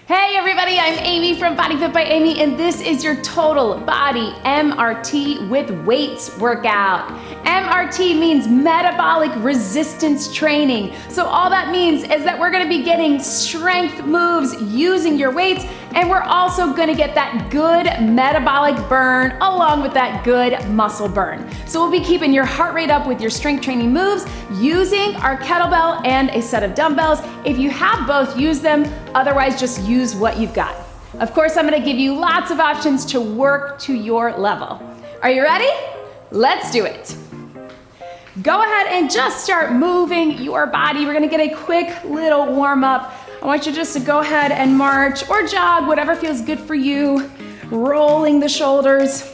Hey everybody, I'm Amy from BodyFit by Amy, and this is your total body MRT with weights workout. MRT means metabolic resistance training. So all that means is that we're gonna be getting strength moves using your weights, and we're also gonna get that good metabolic burn along with that good muscle burn. So we'll be keeping your heart rate up with your strength training moves using our kettlebell and a set of dumbbells. If you have both, use them. Otherwise, just use what you've got. Of course, I'm gonna give you lots of options to work to your level. Are you ready? Let's do it. Go ahead and just start moving your body. We're gonna get a quick little warm up. I want you just to go ahead and march or jog, whatever feels good for you. Rolling the shoulders.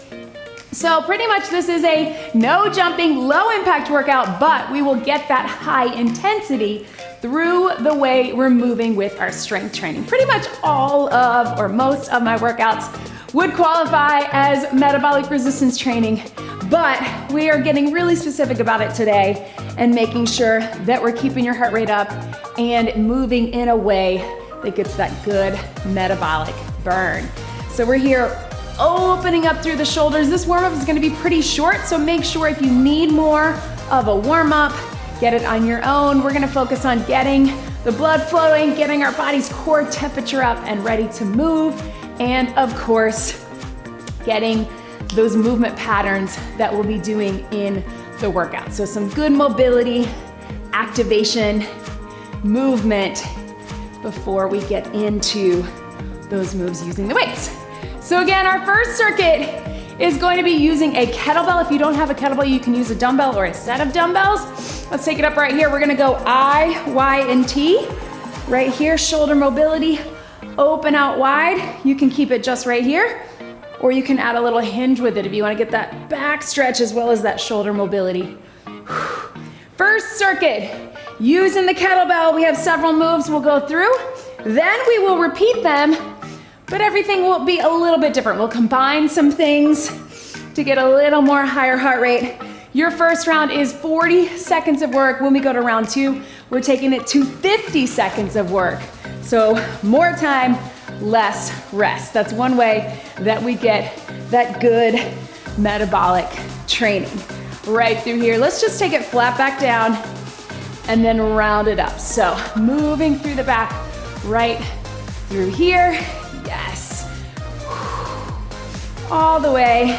So pretty much this is a no jumping, low impact workout, but we will get that high intensity through the way we're moving with our strength training. Pretty much all of, or most of my workouts would qualify as metabolic resistance training, but we are getting really specific about it today and making sure that we're keeping your heart rate up and moving in a way that gets that good metabolic burn. So we're here opening up through the shoulders. This warm-up is gonna be pretty short, so make sure if you need more of a warm-up, get it on your own. We're gonna focus on getting the blood flowing, getting our body's core temperature up and ready to move, and of course, getting those movement patterns that we'll be doing in the workout. So some good mobility, activation, movement before we get into those moves using the weights. So again, our first circuit is going to be using a kettlebell. If you don't have a kettlebell, you can use a dumbbell or a set of dumbbells. Let's take it up right here. We're gonna go I, Y, and T. Right here, shoulder mobility, open out wide. You can keep it just right here, or you can add a little hinge with it if you wanna get that back stretch as well as that shoulder mobility. First circuit, using the kettlebell. We have several moves we'll go through. Then we will repeat them, but everything will be a little bit different. We'll combine some things to get a little more higher heart rate. Your first round is 40 seconds of work. When we go to round two, we're taking it to 50 seconds of work. So more time, less rest. That's one way that we get that good metabolic training. Right through here. Let's just take it flat back down and then round it up. So moving through the back, right through here. Yes. All the way.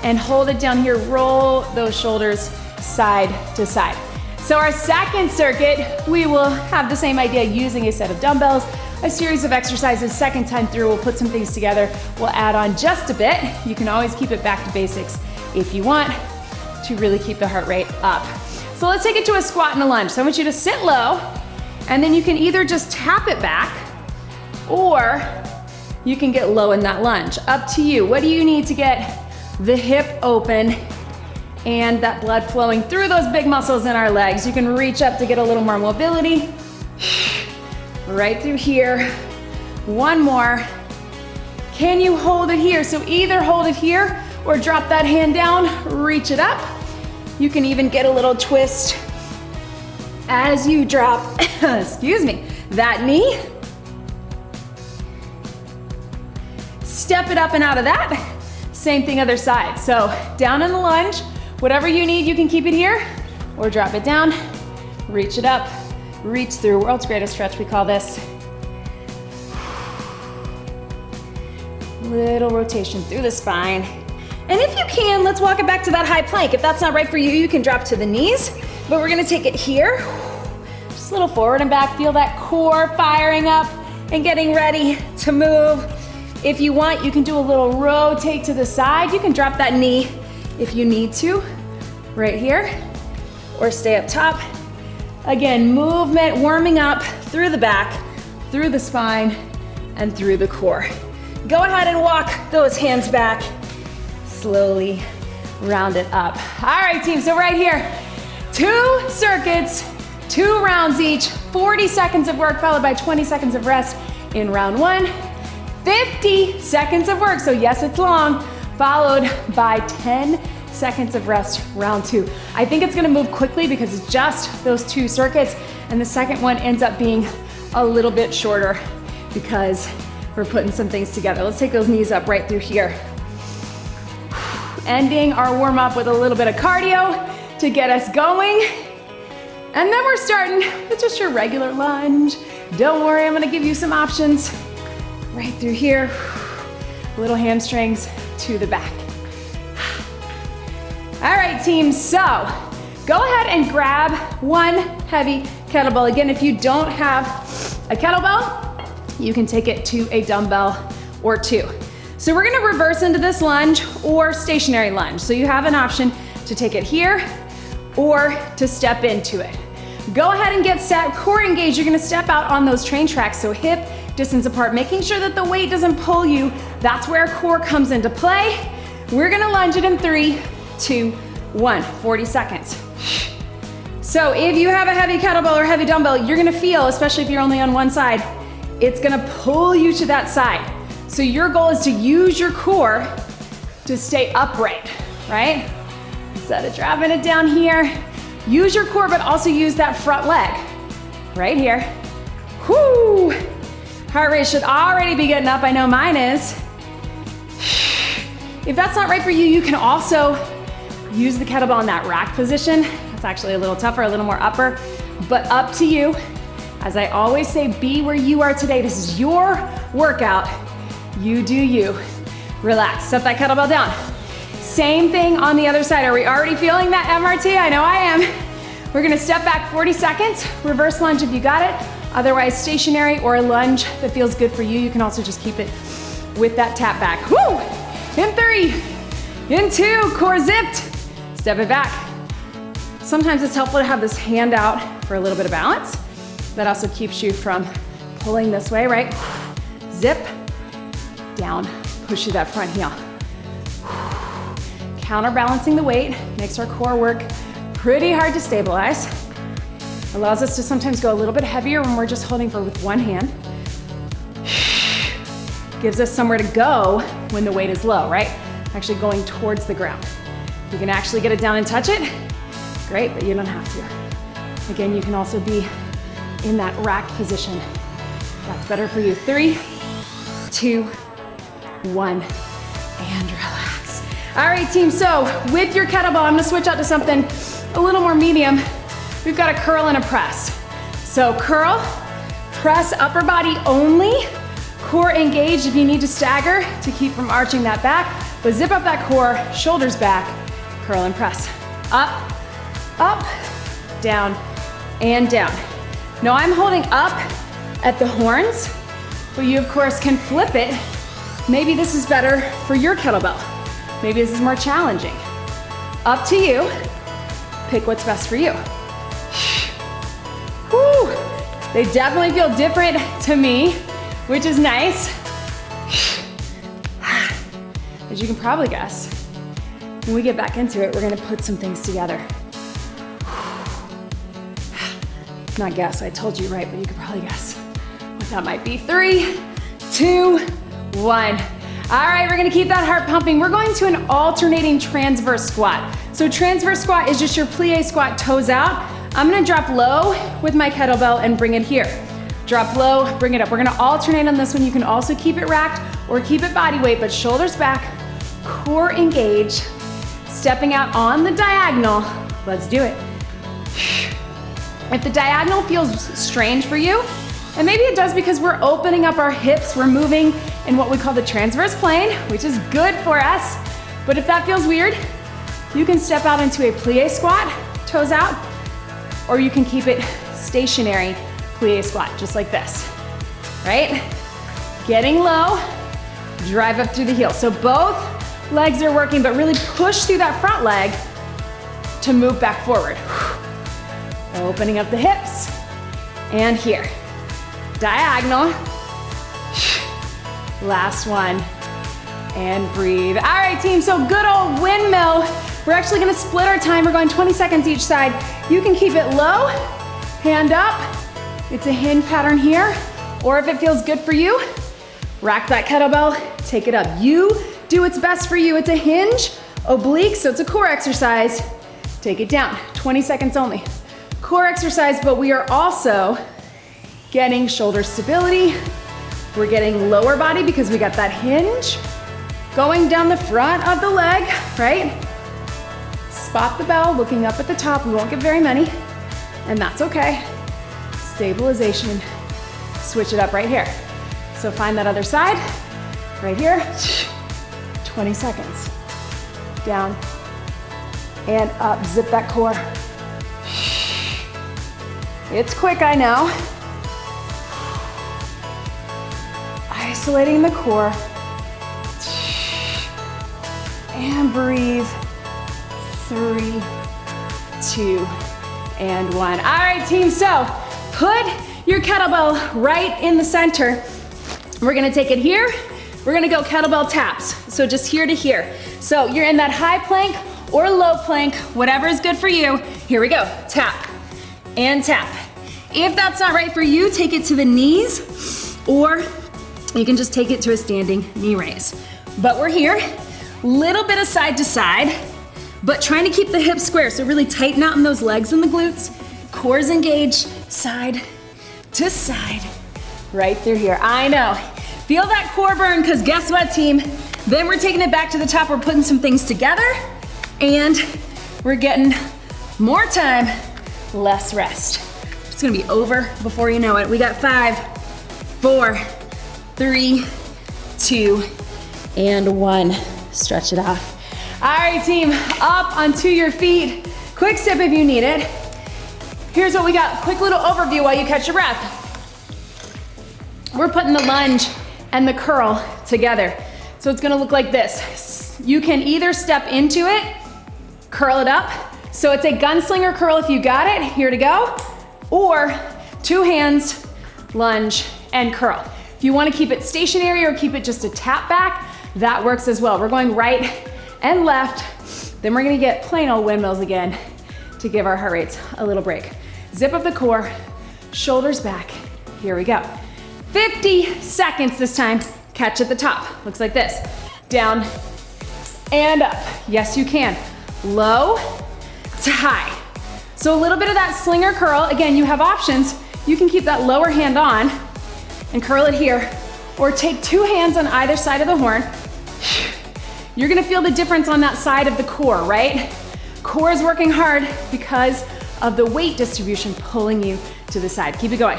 And hold it down here. Roll those shoulders side to side. So our second circuit, we will have the same idea using a set of dumbbells, a series of exercises. Second time through, we'll put some things together. We'll add on just a bit. You can always keep it back to basics if you want to really keep the heart rate up. So let's take it to a squat and a lunge. So I want you to sit low, and then you can either just tap it back, or you can get low in that lunge. Up to you. What do you need to get the hip open and that blood flowing through those big muscles in our legs? You can reach up to get a little more mobility. Right through here. One more. Can you hold it here? So either hold it here or drop that hand down, reach it up. You can even get a little twist as you drop, excuse me, that knee. Step it up and out of that. Same thing other side. So down in the lunge, whatever you need, you can keep it here or drop it down, reach it up, reach through. World's greatest stretch, we call this. Little rotation through the spine. And if you can, let's walk it back to that high plank. If that's not right for you, you can drop to the knees, but we're gonna take it here. Just a little forward and back. Feel that core firing up and getting ready to move. If you want, you can do a little rotate to the side. You can drop that knee if you need to, right here, or stay up top. Again, movement, warming up through the back, through the spine, and through the core. Go ahead and walk those hands back. Slowly round it up. All right, team, so right here, 2 circuits, 2 rounds each, 40 seconds of work followed by 20 seconds of rest in round 1. 50 seconds of work, so yes, it's long, followed by 10 seconds of rest, round 2. I think it's gonna move quickly because it's just those 2 circuits, and the second one ends up being a little bit shorter. because we're putting some things together. Let's take those knees up right through here. Ending our warm up with a little bit of cardio to get us going. And then we're starting with just your regular lunge. Don't worry, I'm gonna give you some options right through here. Little hamstrings to the back. All right, team, so go ahead and grab one heavy kettlebell. Again, if you don't have a kettlebell, you can take it to a dumbbell or two. So we're gonna reverse into this lunge or stationary lunge. So you have an option to take it here or to step into it. Go ahead and get set, core engaged. You're gonna step out on those train tracks, so hip distance apart, making sure that the weight doesn't pull you. That's where core comes into play. We're gonna lunge it in 3, 2, 1, 40 seconds. So if you have a heavy kettlebell or heavy dumbbell, you're gonna feel, especially if you're only on one side, it's gonna pull you to that side. So your goal is to use your core to stay upright, right? Instead of dropping it down here, use your core, but also use that front leg right here. Whoo! Heart rate should already be getting up. I know mine is. If that's not right for you, you can also use the kettlebell in that rack position. That's actually a little tougher, a little more upper, but up to you. As I always say, be where you are today. This is your workout. You do you. Relax, set that kettlebell down. Same thing on the other side. Are we already feeling that MRT? I know I am. We're gonna step back 40 seconds, reverse lunge if you got it. Otherwise, stationary or a lunge that feels good for you. You can also just keep it with that tap back. Woo! In 3, in 2, core zipped. Step it back. Sometimes it's helpful to have this hand out for a little bit of balance. That also keeps you from pulling this way, right? Zip, down, push through that front heel. Counterbalancing the weight makes our core work pretty hard to stabilize. Allows us to sometimes go a little bit heavier when we're just holding with one hand. Gives us somewhere to go when the weight is low, right? Actually going towards the ground. You can actually get it down and touch it. Great, but you don't have to. Again, you can also be in that rack position. That's better for you. 3, 2, 1, and relax. All right, team, so with your kettlebell, I'm gonna switch out to something a little more medium. We've got a curl and a press. So curl, press upper body only, core engaged if you need to stagger to keep from arching that back, but zip up that core, shoulders back, curl and press. Up, up, down, and down. Now I'm holding up at the horns, but you of course can flip it. Maybe this is better for your kettlebell. Maybe this is more challenging. Up to you, pick what's best for you. Whew. They definitely feel different to me, which is nice. As you can probably guess, when we get back into it, we're gonna put some things together. Not guess, I told you right, but you could probably guess what that might be. 3, 2, 1. All right, we're gonna keep that heart pumping. We're going to an alternating transverse squat. So transverse squat is just your plie squat, toes out. I'm gonna drop low with my kettlebell and bring it here. Drop low, bring it up. We're gonna alternate on this one. You can also keep it racked or keep it body weight, but shoulders back, core engage, stepping out on the diagonal. Let's do it. If the diagonal feels strange for you, and maybe it does because we're opening up our hips, we're moving in what we call the transverse plane, which is good for us. But if that feels weird, you can step out into a plie squat, toes out, or you can keep it stationary, plie squat, just like this, right? Getting low, drive up through the heel. So both legs are working, but really push through that front leg to move back forward. Opening up the hips, and here. Diagonal. Last one, and breathe. All right, team, so good old windmill. We're actually gonna split our time. We're going 20 seconds each side. You can keep it low, hand up. It's a hinge pattern here, or if it feels good for you, rack that kettlebell, take it up. You do what's best for you. It's a hinge, oblique, so it's a core exercise. Take it down, 20 seconds only. Core exercise, but we are also getting shoulder stability, We're getting lower body because we got that hinge going down the front of the leg, right? Spot the bell, looking up at the top. We won't get very many, and that's okay. Stabilization, switch it up right here. So find that other side, right here, 20 seconds. Down and up, zip that core. It's quick, I know. Isolating the core. And breathe. 3, 2, and 1. All right, team, so put your kettlebell right in the center. We're gonna take it here. We're gonna go kettlebell taps. So just here to here. So you're in that high plank or low plank, whatever is good for you. Here we go, tap and tap. If that's not right for you, take it to the knees, or you can just take it to a standing knee raise. But we're here, little bit of side to side, but trying to keep the hips square, so really tighten out in those legs and the glutes. Core's engaged, side to side, right through here. I know, feel that core burn, because guess what, team? Then we're taking it back to the top, we're putting some things together, and we're getting more time, less rest. It's gonna be over before you know it. We got 5, 4, 3, 2, and 1. Stretch it off. All right, team, up onto your feet. Quick sip if you need it. Here's what we got. Quick little overview while you catch your breath. We're putting the lunge and the curl together. So it's gonna look like this. You can either step into it, curl it up. So it's a gunslinger curl if you got it, here to go. Or 2 hands, lunge and curl. If you wanna keep it stationary or keep it just a tap back, that works as well. We're going right and left. Then we're gonna get plain old windmills again to give our heart rates a little break. Zip up the core, shoulders back. Here we go. 50 seconds this time. Catch at the top. Looks like this. Down and up. Yes, you can. Low to high. So a little bit of that slinger curl. Again, you have options. You can keep that lower hand on and curl it here, or take 2 hands on either side of the horn. You're gonna feel the difference on that side of the core, right? Core is working hard because of the weight distribution pulling you to the side. Keep it going.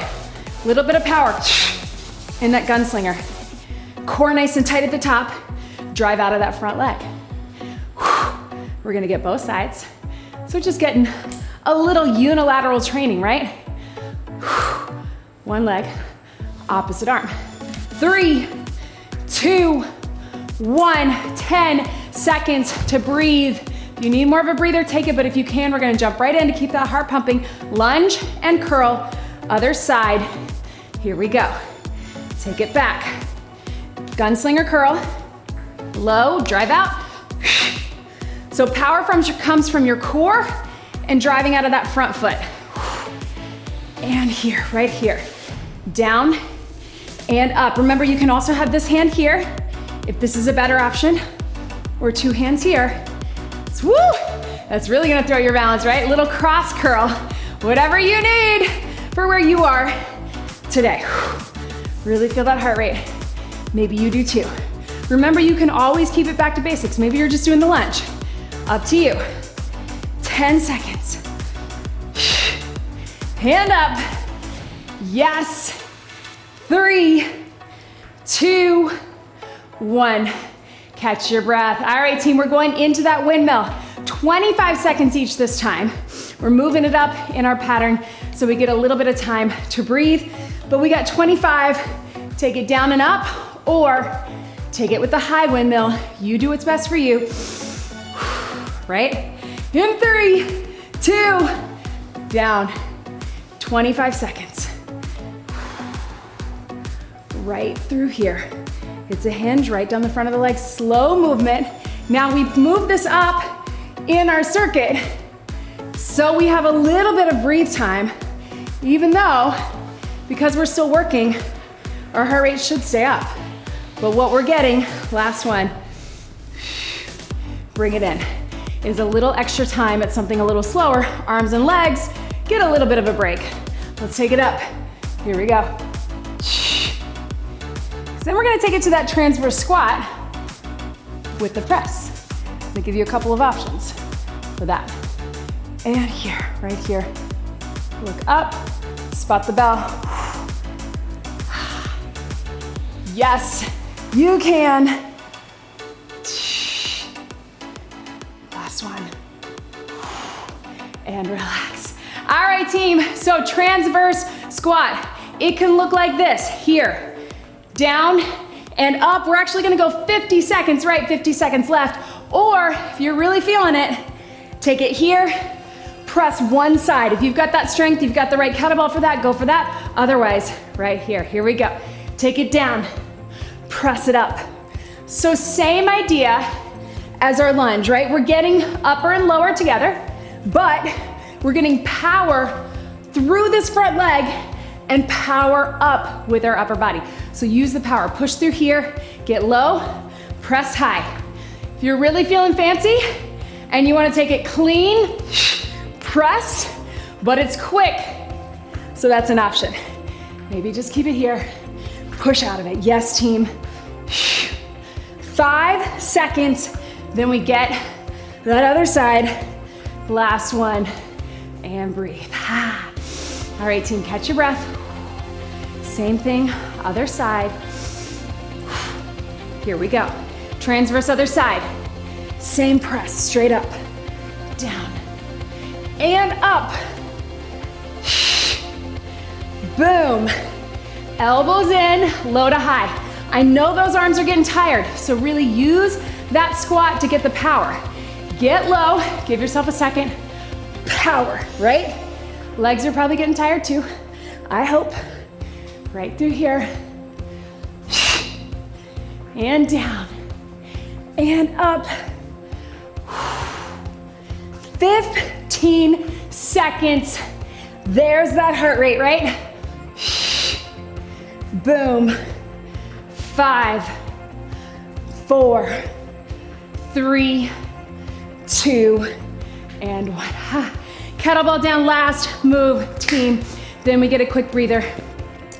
Little bit of power in that gunslinger. Core nice and tight at the top. Drive out of that front leg. We're gonna get both sides. So just getting a little unilateral training, right? 1 leg, opposite arm. 3, 2, 1, 10 seconds to breathe. If you need more of a breather, take it, but if you can, we're gonna jump right in to keep that heart pumping. Lunge and curl, other side. Here we go. Take it back. Gunslinger curl, low, drive out. So power comes from your core and driving out of that front foot. And here, right here. Down and up. Remember, you can also have this hand here if this is a better option, or 2 hands here. Woo! That's really gonna throw your balance, right? Little cross curl, whatever you need for where you are today. Really feel that heart rate. Maybe you do too. Remember, you can always keep it back to basics. Maybe you're just doing the lunge. Up to you. 10 seconds. Hand up. Yes. 3, 2, 1. Catch your breath. All right, team, we're going into that windmill. 25 seconds each this time. We're moving it up in our pattern so we get a little bit of time to breathe, but we got 25. Take it down and up, or take it with the high windmill. You do what's best for you. Right? In 3, 2, down. 25 seconds. Right through here. It's a hinge right down the front of the leg, slow movement. Now we've moved this up in our circuit, so we have a little bit of breathe time, even though, because we're still working, our heart rate should stay up. But what we're getting, last one, bring it in, is a little extra time at something a little slower. Arms and legs, get a little bit of a break. Let's take it up. Here we go. then we're gonna take it to that transverse squat with the press. Let me give you a couple of options for that. And here, right here. Look up, spot the bell. Yes, you can. Last one. And relax. All right, team, so transverse squat. It can look like this, here, down and up. We're actually gonna go 50 seconds right, 50 seconds left. Or if you're really feeling it, take it here, press one side. If you've got that strength, you've got the right kettlebell for that, go for that. Otherwise, right here, here we go. Take it down, press it up. So same idea as our lunge, right? We're getting upper and lower together, but we're getting power through this front leg and power up with our upper body. So use the power, push through here, get low, press high. If you're really feeling fancy and you wanna take it clean, press, but it's quick. So that's an option. Maybe just keep it here, push out of it. Yes, team. 5 seconds, then we get that other side. Last one, and breathe. All right, team, catch your breath. Same thing, other side. Here we go. Transverse other side. Same press, straight up, down, and up. Boom. Elbows in, low to high. I know those arms are getting tired, so really use that squat to get the power. Get low, give yourself a second. Power, right? Legs are probably getting tired too, I hope. Right through here. And down. And up. 15 seconds. There's that heart rate, right? Boom. 5, 4, 3, 2, and 1. Kettlebell down, last move, team. Then we get a quick breather.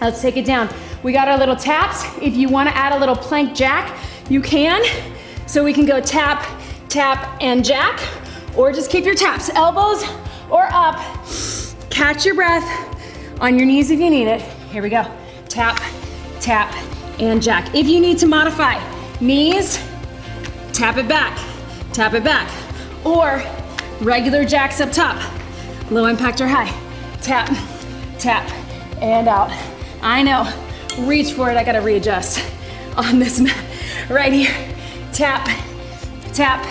Let's take it down. We got our little taps. If you wanna add a little plank jack, you can. So we can go tap, tap, and jack, or just keep your taps, elbows or up. Catch your breath on your knees if you need it. Here we go. Tap, tap, and jack. If you need to modify, knees, tap it back, or regular jacks up top, low impact or high. Tap, tap, and out. I know, reach for it, I gotta readjust on this mat right here. Tap, tap,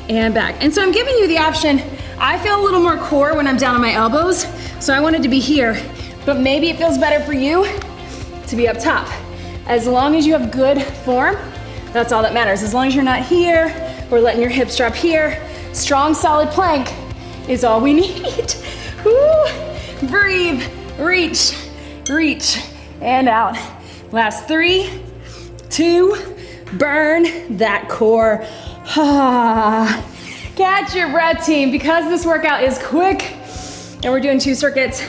and back. And so I'm giving you the option. I feel a little more core when I'm down on my elbows, so I wanted to be here, but maybe it feels better for you to be up top. As long as you have good form, that's all that matters. As long as you're not here, or letting your hips drop here, strong, solid plank is all we need. Woo. Breathe, reach, reach, and out. Last 3, 2, burn that core. Catch your breath, team. Because this workout is quick and we're doing 2 circuits,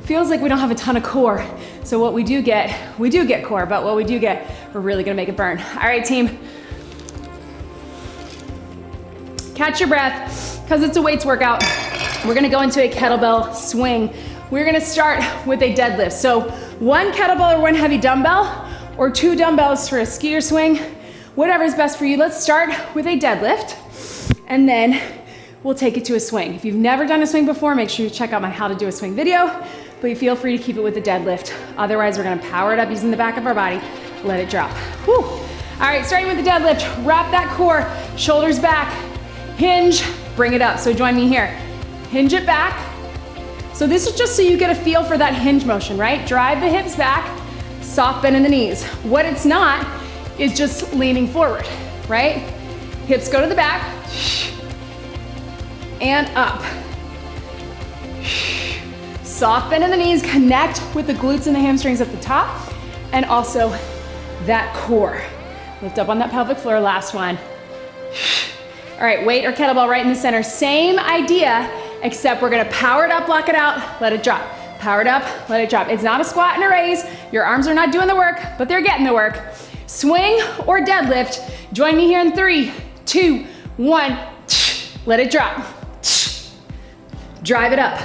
feels like we don't have a ton of core. So what we do get core, but what we do get, we're really gonna make it burn. All right, team. Catch your breath, because it's a weights workout. We're gonna go into a kettlebell swing. We're gonna start with a deadlift. So 1 kettlebell or 1 heavy dumbbell, or 2 dumbbells for a skier swing, whatever is best for you. Let's start with a deadlift, and then we'll take it to a swing. If you've never done a swing before, make sure you check out my how to do a swing video, but you feel free to keep it with the deadlift. Otherwise, we're gonna power it up using the back of our body, let it drop. Whew. All right, starting with the deadlift, wrap that core, shoulders back, hinge, bring it up. So join me here. Hinge it back. So this is just so you get a feel for that hinge motion, right? Drive the hips back, soft bend in the knees. What it's not is just leaning forward, right? Hips go to the back, and up. Soft bend in the knees, connect with the glutes and the hamstrings at the top, and also that core. Lift up on that pelvic floor, last one. All right, weight or kettlebell right in the center. Same idea, except we're gonna power it up, lock it out, let it drop. Power it up, let it drop. It's not a squat and a raise. Your arms are not doing the work, but they're getting the work. swing or deadlift. Join me here in 3, 2, 1. Let it drop. Drive it up.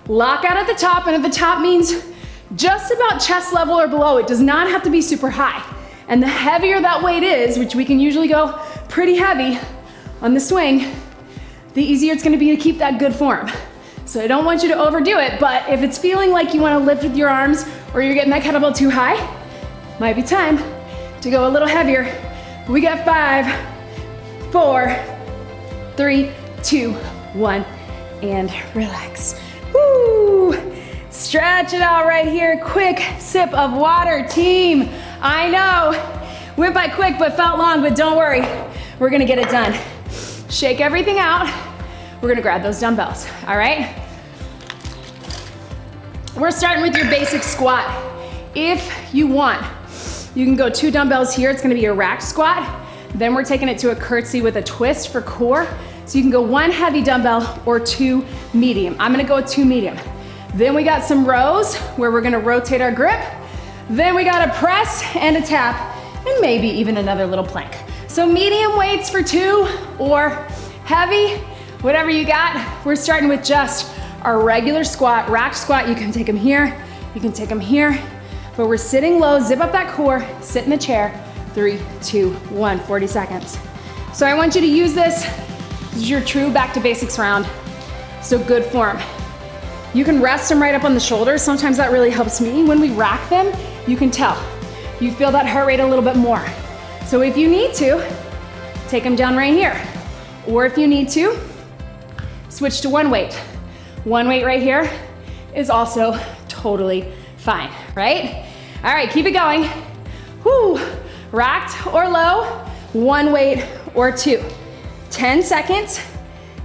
Lock out at the top, and at the top means just about chest level or below. It does not have to be super high. And the heavier that weight is, which we can usually go pretty heavy on the swing, the easier it's gonna be to keep that good form. So I don't want you to overdo it, but if it's feeling like you wanna lift with your arms or you're getting that kettlebell too high, might be time to go a little heavier. We got 5, 4, 3, 2, 1, and relax. Woo! Stretch it out right here. Quick sip of water, team. I know, went by quick but felt long, but don't worry, we're gonna get it done. Shake everything out. We're gonna grab those dumbbells, all right? We're starting with your basic squat. If you want, you can go 2 dumbbells here. It's gonna be a rack squat. Then we're taking it to a curtsy with a twist for core. So you can go 1 heavy dumbbell or 2 medium. I'm gonna go with 2 medium. Then we got some rows where we're gonna rotate our grip. Then we got a press and a tap, and maybe even another little plank. So medium weights for 2 or heavy, whatever you got. We're starting with just our regular squat, rack squat. You can take them here, you can take them here, but we're sitting low, zip up that core, sit in the chair. 3, 2, 1, 40 seconds. So I want you to use this. This is your true back to basics round. So good form. You can rest them right up on the shoulders. Sometimes that really helps me. When we rack them, you can tell. You feel that heart rate a little bit more. So if you need to, take them down right here. Or if you need to, switch to 1 weight. 1 weight right here is also totally fine, right? All right, keep it going. Whoo, racked or low, 1 weight or 2. 10 seconds,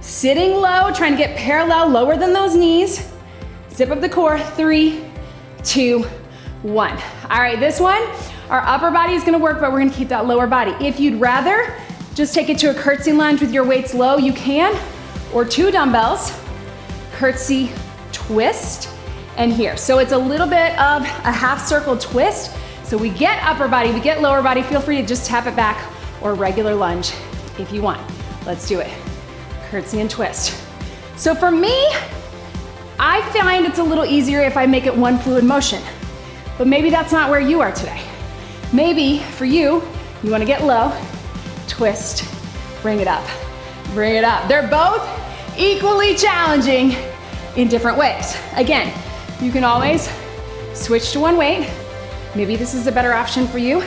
sitting low, trying to get parallel, lower than those knees. Zip up the core, 3, 2, 1. All right, this one, our upper body is gonna work, but we're gonna keep that lower body. If you'd rather just take it to a curtsy lunge with your weights low, you can, or 2 dumbbells, curtsy, twist, and here. So it's a little bit of a half circle twist. So we get upper body, we get lower body. Feel free to just tap it back or regular lunge if you want. Let's do it. Curtsy and twist. So for me, I find it's a little easier if I make it one fluid motion, but maybe that's not where you are today. Maybe for you, you wanna get low, twist, bring it up, bring it up. They're both equally challenging in different ways. Again, you can always switch to 1 weight. Maybe this is a better option for you.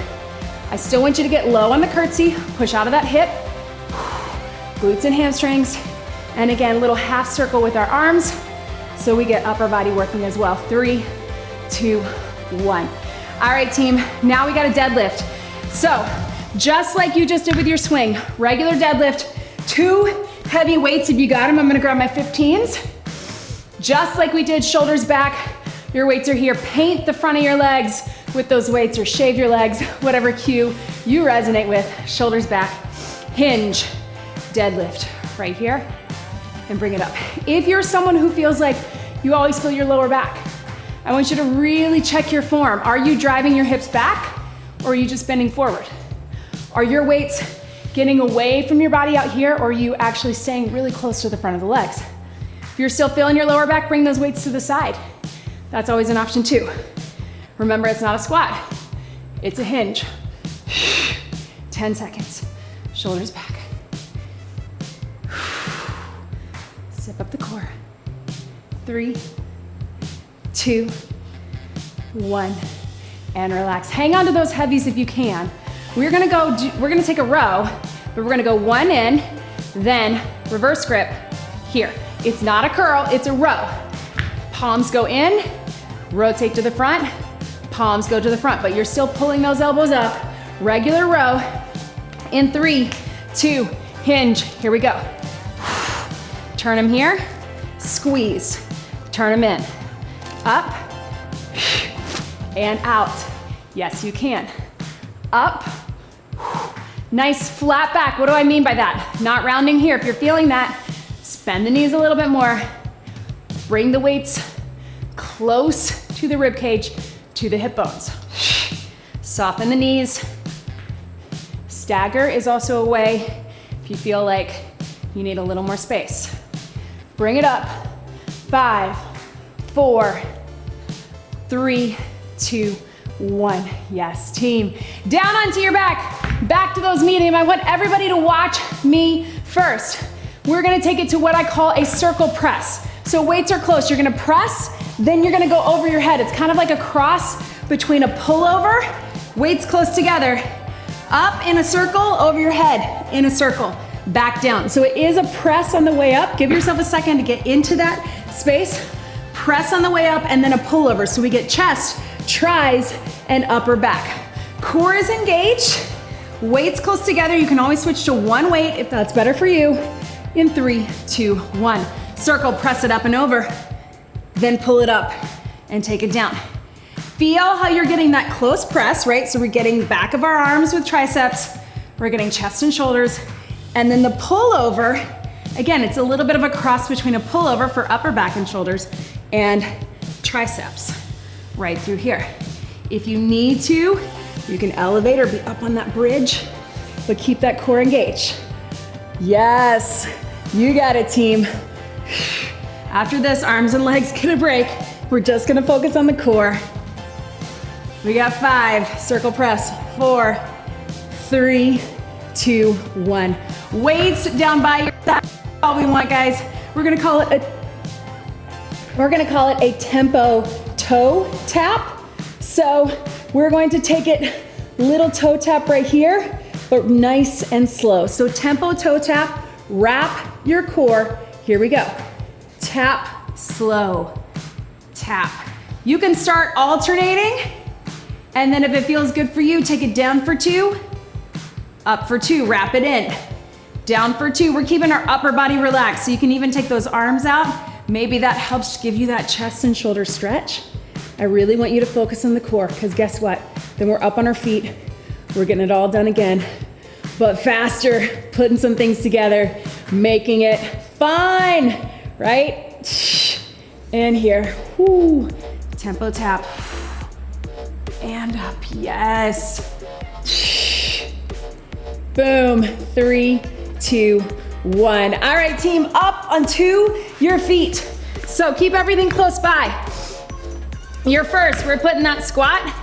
I still want you to get low on the curtsy, push out of that hip, glutes and hamstrings, and again, little half circle with our arms, so we get upper body working as well. 3, 2, 1. All right, team, now we got a deadlift. So, just like you just did with your swing, regular deadlift, 2 heavy weights if you got them. I'm gonna grab my 15s. Just like we did shoulders back, your weights are here. Paint the front of your legs with those weights or shave your legs, whatever cue you resonate with. Shoulders back, hinge, deadlift right here, and bring it up. If you're someone who feels like you always feel your lower back, I want you to really check your form. Are you driving your hips back, or are you just bending forward? Are your weights getting away from your body out here, or are you actually staying really close to the front of the legs? If you're still feeling your lower back, bring those weights to the side. That's always an option too. Remember, it's not a squat, it's a hinge. 10 seconds, shoulders back. Zip up the core. 3, 2, 1, and relax. Hang on to those heavies if you can. We're gonna take a row, but we're gonna go 1 in, then reverse grip here. It's not a curl, it's a row. Palms go in, rotate to the front, palms go to the front, but you're still pulling those elbows up. Regular row, in 3, 2, hinge, here we go. Turn them here, squeeze, turn them in, up, and out. Yes, you can. Up, nice flat back. What do I mean by that? Not rounding here. If you're feeling that, bend the knees a little bit more. Bring the weights close to the rib cage, to the hip bones. Soften the knees, Stagger is also a way if you feel like you need a little more space. Bring it up. 5, 4, 3, 2, 1. Yes, team. Down onto your back. Back to those medium. I want everybody to watch me first. We're gonna take it to what I call a circle press. So weights are close. You're gonna press, then you're gonna go over your head. It's kind of like a cross between a pullover, weights close together, up in a circle, over your head, in a circle, back down. So it is a press on the way up. Give yourself a second to get into that space. Press on the way up and then a pullover. So we get chest, tris, and upper back. Core is engaged, weights close together. You can always switch to one weight if that's better for you. In 3, 2, 1. Circle, press it up and over, then pull it up and take it down. Feel how you're getting that close press, right? So we're getting back of our arms with triceps, we're getting chest and shoulders, and then the pullover, again, it's a little bit of a cross between a pullover for upper back and shoulders and triceps, right through here. If you need to, you can elevate or be up on that bridge, but keep that core engaged. Yes, you got it, team. After this, arms and legs get a break. We're just gonna focus on the core. We got 5, circle press, 4, 3, 2, 1. Weights down by your side, all we want, guys. We're gonna call it a tempo toe tap. So we're going to take it, little toe tap right here, but nice and slow. So tempo toe tap, wrap your core. Here we go. Tap, slow, tap. You can start alternating, and then if it feels good for you, take it down for 2, up for 2, wrap it in. Down for 2, we're keeping our upper body relaxed, so you can even take those arms out. Maybe that helps give you that chest and shoulder stretch. I really want you to focus on the core, because guess what? Then we're up on our feet, we're getting it all done again, but faster, putting some things together, making it fun, right? And here, whoo, tempo tap, and up, yes. Boom, 3, 2, 1. All right, team, up onto your feet. So keep everything close by. You're first, we're putting that squat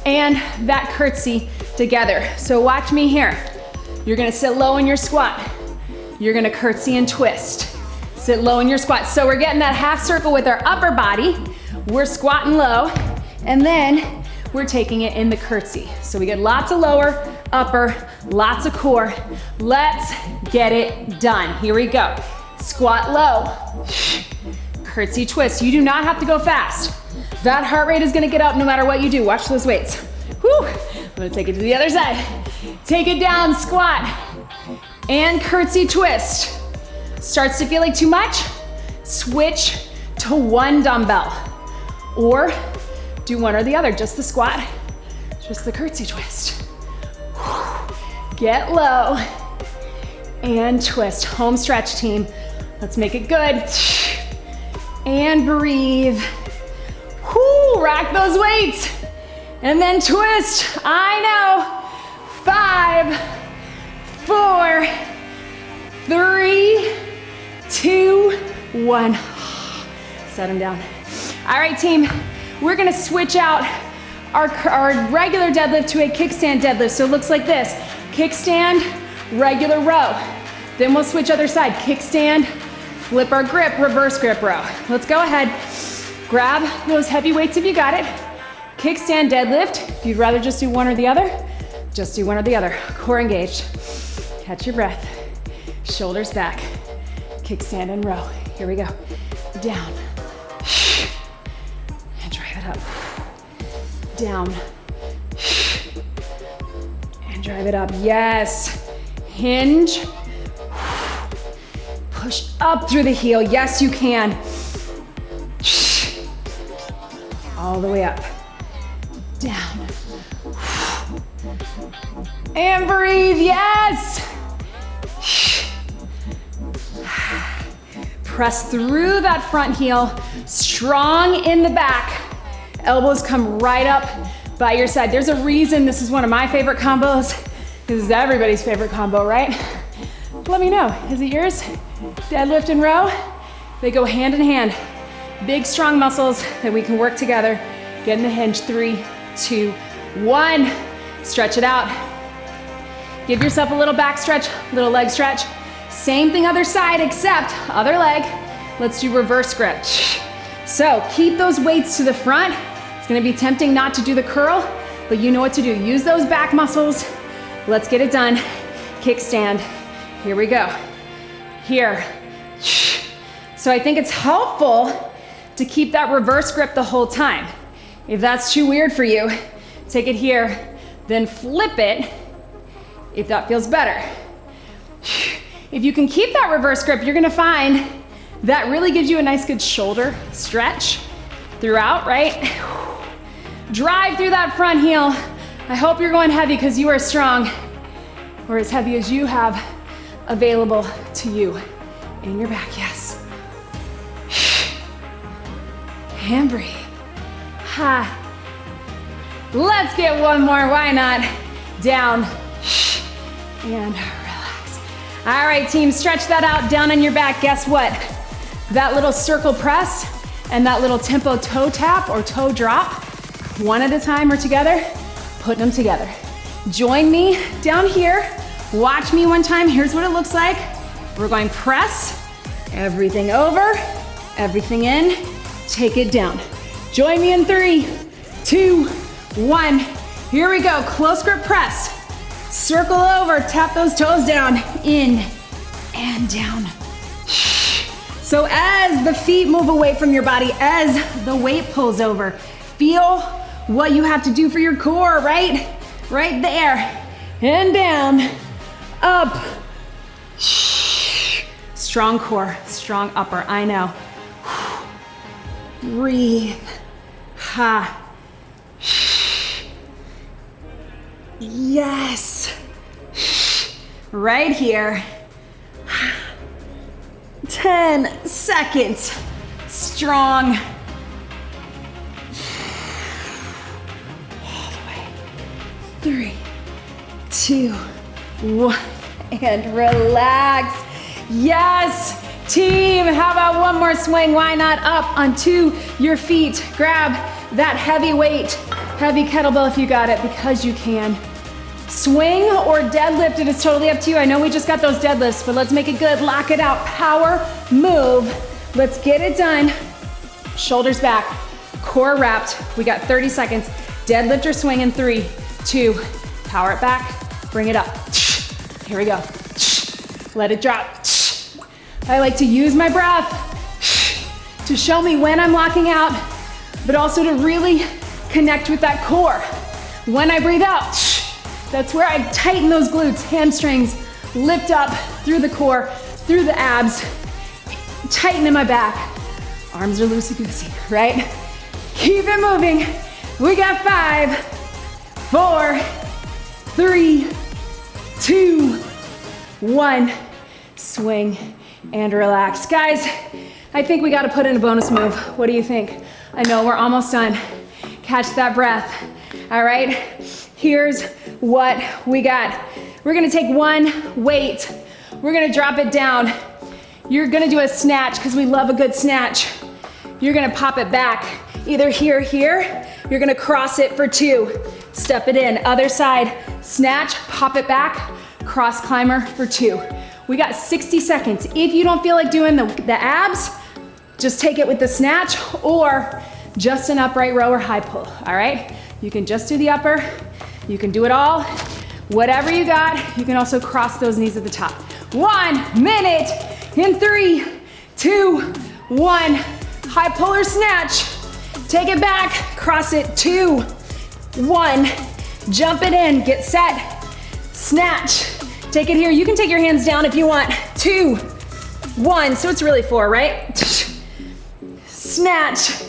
and that curtsy together. So watch me here. You're gonna sit low in your squat. You're gonna curtsy and twist. Sit low in your squat. So we're getting that half circle with our upper body. We're squatting low, and then we're taking it in the curtsy. So we get lots of lower, upper, lots of core. Let's get it done. Here we go. Squat low, curtsy twist. You do not have to go fast. That heart rate is gonna get up no matter what you do. Watch those weights. Whew. I'm gonna take it to the other side. Take it down, squat, and curtsy twist. Starts to feel like too much? Switch to one dumbbell. Or do one or the other, just the squat, just the curtsy twist. Get low and twist. Home stretch, team. Let's make it good. And breathe. Whoo, rack those weights. And then twist. I know. 5, 4, 3, 2, 1. Set them down. All right, team. We're gonna switch out our regular deadlift to a kickstand deadlift. So it looks like this. Kickstand, regular row. Then we'll switch other side. Kickstand, flip our grip, reverse grip row. Let's go ahead. Grab those heavy weights if you got it. Kickstand deadlift. If you'd rather just do one or the other, just do one or the other. Core engaged. Catch your breath. Shoulders back. Kickstand and row. Here we go. Down. And drive it up. Down. And drive it up. Yes. Hinge. Push up through the heel. Yes, you can. All the way up. Down. And breathe. Yes. Press through that front heel, strong in the back. Elbows come right up by your side. There's a reason this is one of my favorite combos. This is everybody's favorite combo, right? Let me know, is it yours? Deadlift and row, they go hand in hand. Big, strong muscles that we can work together. Get in the hinge, 3, 2, 1. Stretch it out. Give yourself a little back stretch, little leg stretch. Same thing other side, except other leg. Let's do reverse grip. So keep those weights to the front. It's gonna be tempting not to do the curl, but you know what to do. Use those back muscles. Let's get it done. Kickstand. Here we go. Here. So I think it's helpful to keep that reverse grip the whole time. If that's too weird for you, take it here, then flip it if that feels better. If you can keep that reverse grip, you're gonna find that really gives you a nice good shoulder stretch throughout, right? Drive through that front heel. I hope you're going heavy because you are strong, or as heavy as you have available to you in your back, yes. And breathe. Ha. Let's get one more, why not? Down and relax. All right, team, stretch that out down on your back. Guess what? That little circle press and that little tempo toe tap or toe drop, one at a time or together, putting them together. Join me down here. Watch me one time. Here's what it looks like. We're going press, everything over, everything in, take it down. Join me in 3, 2, 1. Here we go, close grip press. Circle over, tap those toes down, in and down. So as the feet move away from your body, as the weight pulls over, feel what you have to do for your core, right? Right there, and down, up. Strong core, strong upper, I know. Breathe. Ha. Yes. Right here. 10 seconds. Strong. All the way. 3, 2, 1. And relax. Yes. Team, how about one more swing? Why not? Up onto your feet. Grab that heavy weight, heavy kettlebell if you got it, because you can. Swing or deadlift, it is totally up to you. I know we just got those deadlifts, but let's make it good. Lock it out. Power move. Let's get it done. Shoulders back, core wrapped. We got 30 seconds. Deadlift or swing in 3, 2, power it back, bring it up. Here we go. Let it drop. I like to use my breath to show me when I'm locking out, but also to really connect with that core. When I breathe out, that's where I tighten those glutes, hamstrings, lift up through the core, through the abs, tighten in my back. Arms are loosey-goosey, right? Keep it moving. We got 5, 4, 3, 2, 1. Swing and relax. Guys, I think we gotta put in a bonus move. What do you think? I know we're almost done. Catch that breath. All right, here's what we got. We're gonna take one weight. We're gonna drop it down. You're gonna do a snatch because we love a good snatch. You're gonna pop it back, either here, here. You're gonna cross it for 2. Step it in, other side, snatch, pop it back, cross climber for 2. We got 60 seconds. If you don't feel like doing the abs, just take it with the snatch or just an upright row or high pull, all right? You can just do the upper, you can do it all. Whatever you got, you can also cross those knees at the top. 1 minute in 3, 2, 1. High pull or snatch. Take it back, cross it, 2, 1. Jump it in, get set, snatch. Take it here. You can take your hands down if you want. 2, 1. So it's really 4, right? Snatch.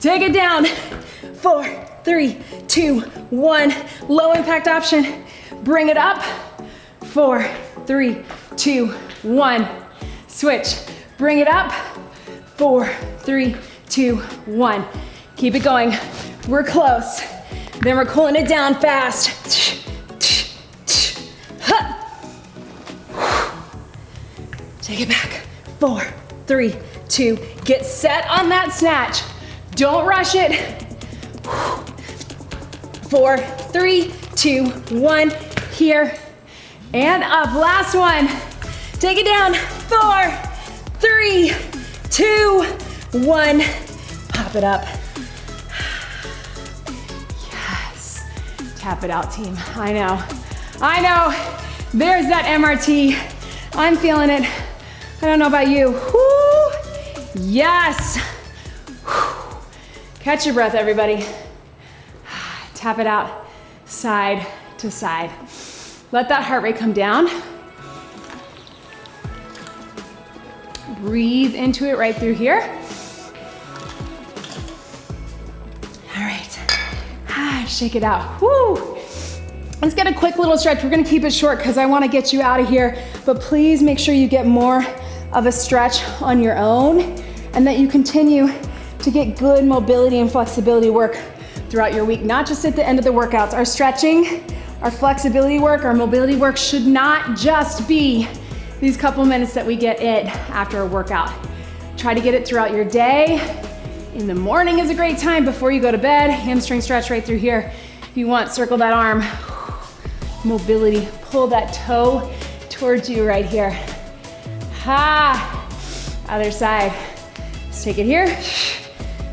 Take it down. 4, 3, 2, 1. Low impact option. Bring it up. 4, 3, 2, 1. Switch. Bring it up. 4, 3, 2, 1. Keep it going. We're close. Then we're cooling it down fast. Take it back. 4, 3, 2. Get set on that snatch. Don't rush it. 4, 3, 2, 1. Here and up. Last one. Take it down. 4, 3, 2, 1. Pop it up. Yes. Tap it out, team. I know. There's that MRT. I'm feeling it. I don't know about you. Woo. Yes. Woo. Catch your breath, everybody. Tap it out, side to side. Let that heart rate come down. Breathe into it right through here. All right. Shake it out. Woo. Let's get a quick little stretch. We're gonna keep it short because I wanna get you out of here, but please make sure you get more of a stretch on your own and that you continue to get good mobility and flexibility work throughout your week, not just at the end of the workouts. Our stretching, our flexibility work, our mobility work should not just be these couple minutes that we get in after a workout. Try to get it throughout your day. In the morning is a great time before you go to bed. Hamstring stretch right through here. If you want, circle that arm. Mobility, pull that toe towards you right here. Other side. Let's take it here.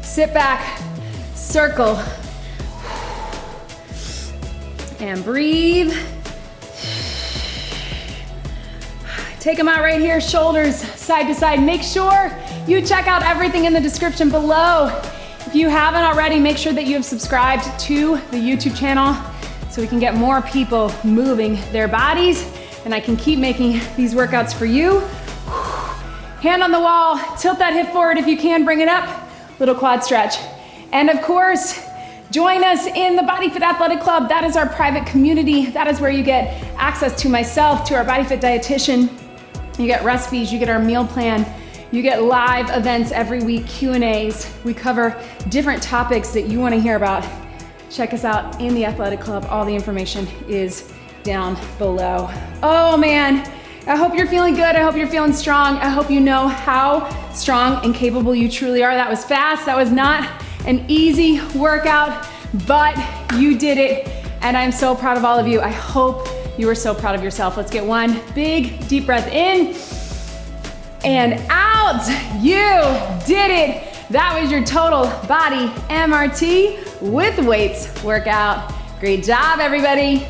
Sit back, circle. And breathe. Take them out right here, shoulders side to side. Make sure you check out everything in the description below. If you haven't already, make sure that you have subscribed to the YouTube channel so we can get more people moving their bodies and I can keep making these workouts for you. Hand on the wall, tilt that hip forward if you can, bring it up. Little quad stretch. And of course, join us in the BodyFit Athletic Club. That is our private community. That is where you get access to myself, to our BodyFit dietitian. You get recipes, you get our meal plan, you get live events every week, Q&As. We cover different topics that you wanna hear about. Check us out in the Athletic Club. All the information is down below. Oh man, I hope you're feeling good. I hope you're feeling strong. I hope you know how strong and capable you truly are. That was fast. That was not an easy workout, but you did it. And I'm so proud of all of you. I hope you are so proud of yourself. Let's get one big deep breath in and out. You did it. That was your total body MRT with weights workout. Great job, everybody.